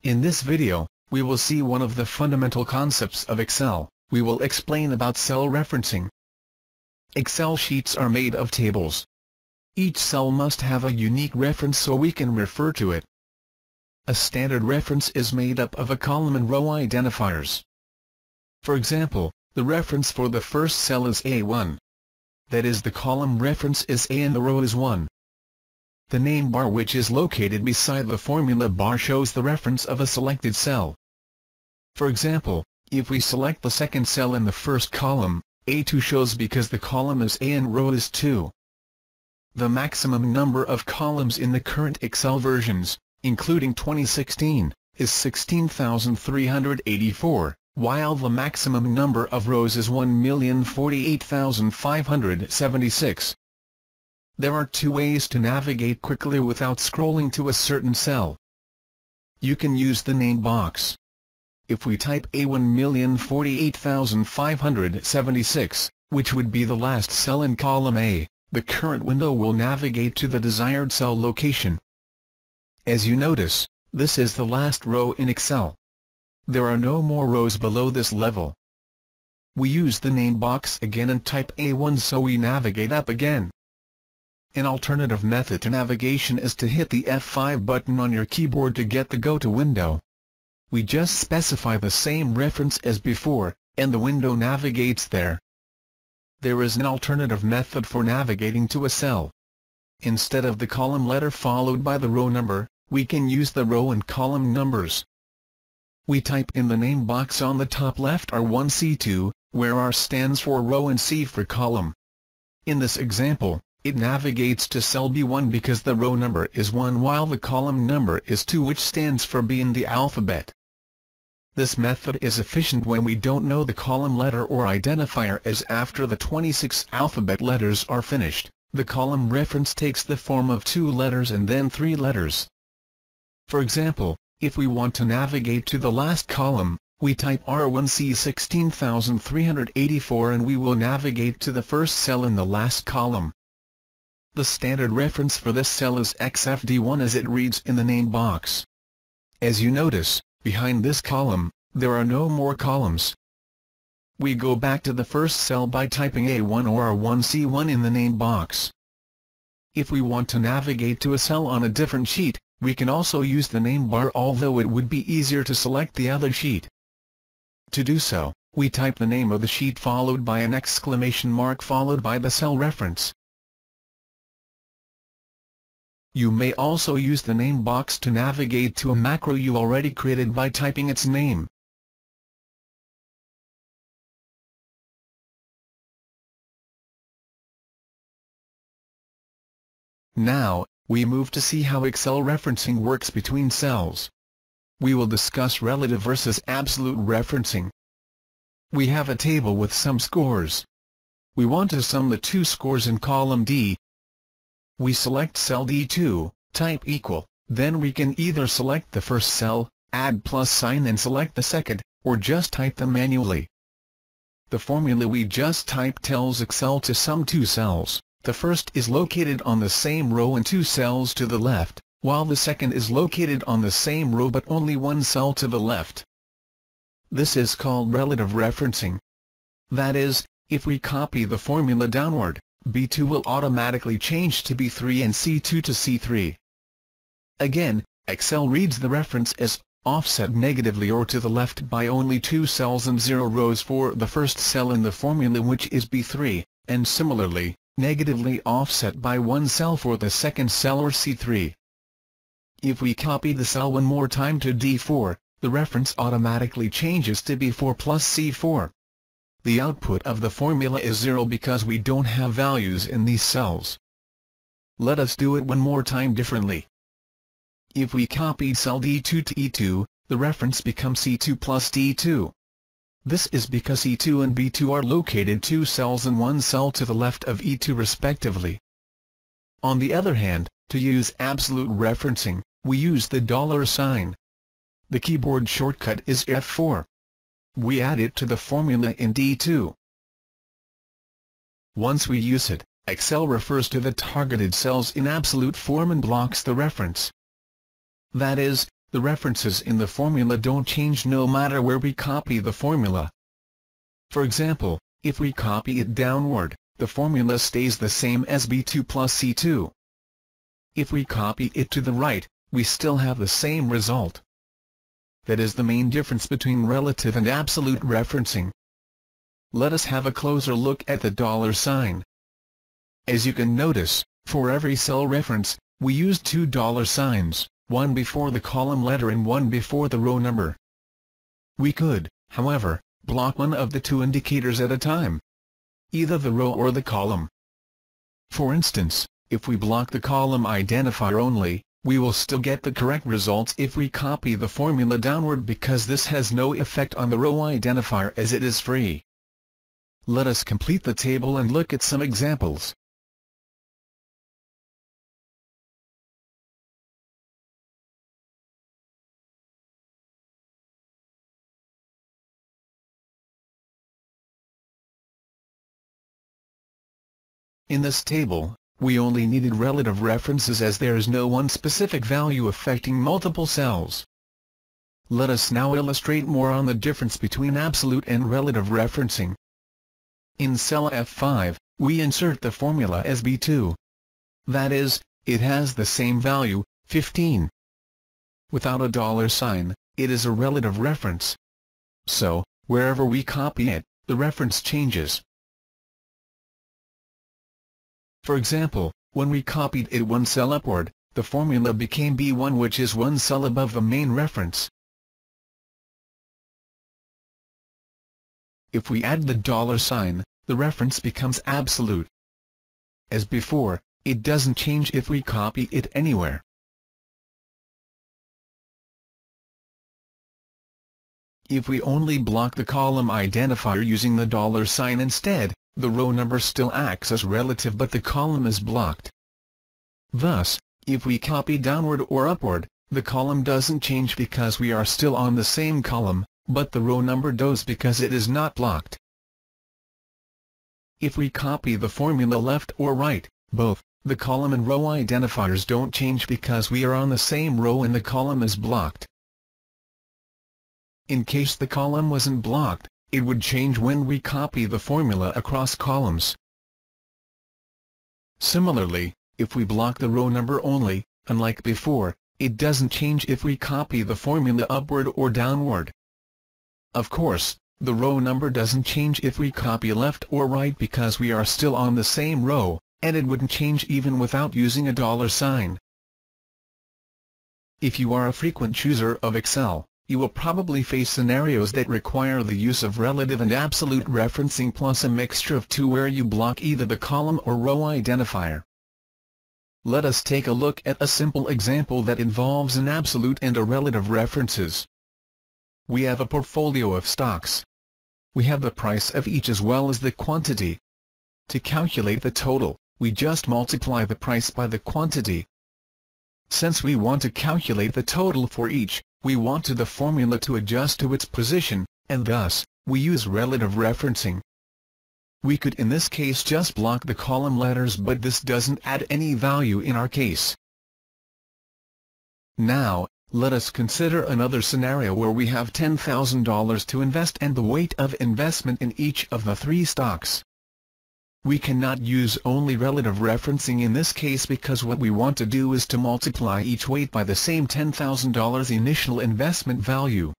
In this video, we will see one of the fundamental concepts of Excel. We will explain about cell referencing. Excel sheets are made of tables. Each cell must have a unique reference so we can refer to it. A standard reference is made up of a column and row identifiers. For example, the reference for the first cell is A1. That is, the column reference is A and the row is 1. The name bar, which is located beside the formula bar, shows the reference of a selected cell. For example, if we select the second cell in the first column, A2 shows because the column is A and row is 2. The maximum number of columns in the current Excel versions, including 2016, is 16,384, while the maximum number of rows is 1,048,576. There are two ways to navigate quickly without scrolling to a certain cell. You can use the name box. If we type A1,048,576, which would be the last cell in column A, the current window will navigate to the desired cell location. As you notice, this is the last row in Excel. There are no more rows below this level. We use the name box again and type A1 so we navigate up again. An alternative method to navigation is to hit the F5 button on your keyboard to get the Go to window. We just specify the same reference as before, and the window navigates there. There is an alternative method for navigating to a cell. Instead of the column letter followed by the row number, we can use the row and column numbers. We type in the name box on the top left R1 C2, where R stands for row and C for column. In this example, it navigates to cell B1 because the row number is 1 while the column number is 2, which stands for B in the alphabet. This method is efficient when we don't know the column letter or identifier, as after the 26 alphabet letters are finished, the column reference takes the form of 2 letters and then 3 letters. For example, if we want to navigate to the last column, we type R1C 16,384 and we will navigate to the first cell in the last column. The standard reference for this cell is XFD1 as it reads in the name box. As you notice, behind this column, there are no more columns. We go back to the first cell by typing A1 or R1C1 in the name box. If we want to navigate to a cell on a different sheet, we can also use the name bar, although it would be easier to select the other sheet. To do so, we type the name of the sheet followed by an exclamation mark followed by the cell reference. You may also use the name box to navigate to a macro you already created by typing its name. Now, we move to see how Excel referencing works between cells. We will discuss relative versus absolute referencing. We have a table with some scores. We want to sum the two scores in column D. We select cell D2, type equal, then we can either select the first cell, add plus sign and select the second, or just type them manually. The formula we just typed tells Excel to sum two cells. The first is located on the same row and 2 cells to the left, while the second is located on the same row but only 1 cell to the left. This is called relative referencing. That is, if we copy the formula downward, B2 will automatically change to B3 and C2 to C3. Again, Excel reads the reference as offset negatively or to the left by only 2 cells and 0 rows for the first cell in the formula, which is B3, and similarly, negatively offset by 1 cell for the second cell or C3. If we copy the cell one more time to D4, the reference automatically changes to B4 plus C4. The output of the formula is 0 because we don't have values in these cells. Let us do it one more time differently. If we copied cell D2 to E2, the reference becomes C2 plus D2. This is because E2 and B2 are located 2 cells and 1 cell to the left of E2 respectively. On the other hand, to use absolute referencing, we use the $sign. The keyboard shortcut is F4. We add it to the formula in D2. Once we use it, Excel refers to the targeted cells in absolute form and blocks the reference. That is, the references in the formula don't change no matter where we copy the formula. For example, if we copy it downward, the formula stays the same as B2 plus C2. If we copy it to the right, we still have the same result. That is the main difference between relative and absolute referencing. Let us have a closer look at the dollar sign. As you can notice, for every cell reference, we use two dollar signs, one before the column letter and one before the row number. We could, however, block one of the two indicators at a time, either the row or the column. For instance, if we block the column identifier only, we will still get the correct results if we copy the formula downward because this has no effect on the row identifier as it is free. Let us complete the table and look at some examples. In this table, we only needed relative references as there is no one specific value affecting multiple cells. Let us now illustrate more on the difference between absolute and relative referencing. In cell F5, we insert the formula as B2. That is, it has the same value, 15. Without a dollar sign, it is a relative reference. So, wherever we copy it, the reference changes. For example, when we copied it one cell upward, the formula became B1 which is one cell above the main reference. If we add the dollar sign, the reference becomes absolute. As before, it doesn't change if we copy it anywhere. If we only block the column identifier using the dollar sign instead, the row number still acts as relative but the column is blocked. Thus, if we copy downward or upward, the column doesn't change because we are still on the same column, but the row number does because it is not blocked. If we copy the formula left or right, both the column and row identifiers don't change because we are on the same row and the column is blocked. In case the column wasn't blocked, it would change when we copy the formula across columns. Similarly, if we block the row number only, unlike before, it doesn't change if we copy the formula upward or downward. Of course, the row number doesn't change if we copy left or right because we are still on the same row, and it wouldn't change even without using a dollar sign. If you are a frequent user of Excel, you will probably face scenarios that require the use of relative and absolute referencing plus a mixture of two where you block either the column or row identifier. Let us take a look at a simple example that involves an absolute and a relative references. We have a portfolio of stocks. We have the price of each as well as the quantity. To calculate the total, we just multiply the price by the quantity. Since we want to calculate the total for each, we want the formula to adjust to its position, and thus, we use relative referencing. We could in this case just block the column letters but this doesn't add any value in our case. Now, let us consider another scenario where we have $10,000 to invest and the weight of investment in each of the three stocks. We cannot use only relative referencing in this case because what we want to do is to multiply each weight by the same $10,000 initial investment value.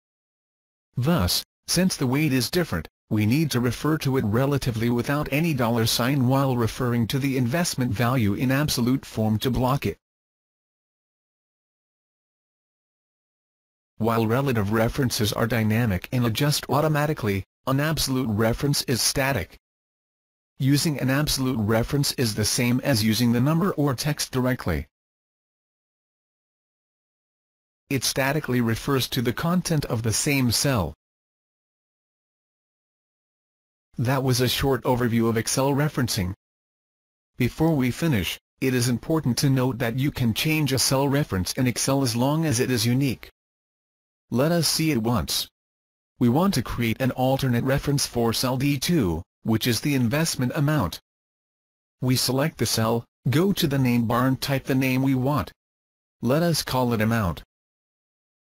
Thus, since the weight is different, we need to refer to it relatively without any dollar sign while referring to the investment value in absolute form to block it. While relative references are dynamic and adjust automatically, an absolute reference is static. Using an absolute reference is the same as using the number or text directly. It statically refers to the content of the same cell. That was a short overview of Excel referencing. Before we finish, it is important to note that you can change a cell reference in Excel as long as it is unique. Let us see it once. We want to create an alternate reference for cell D2, which is the investment amount. We select the cell, go to the name bar and type the name we want. Let us call it amount.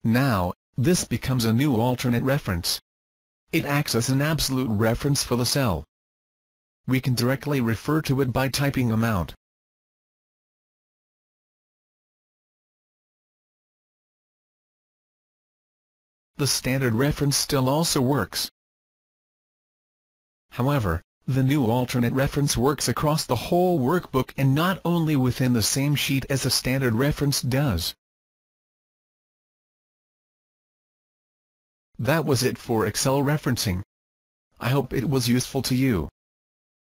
Now, this becomes a new alternate reference. It acts as an absolute reference for the cell. We can directly refer to it by typing amount. The standard reference still also works. However, the new alternate reference works across the whole workbook and not only within the same sheet as a standard reference does. That was it for Excel referencing. I hope it was useful to you.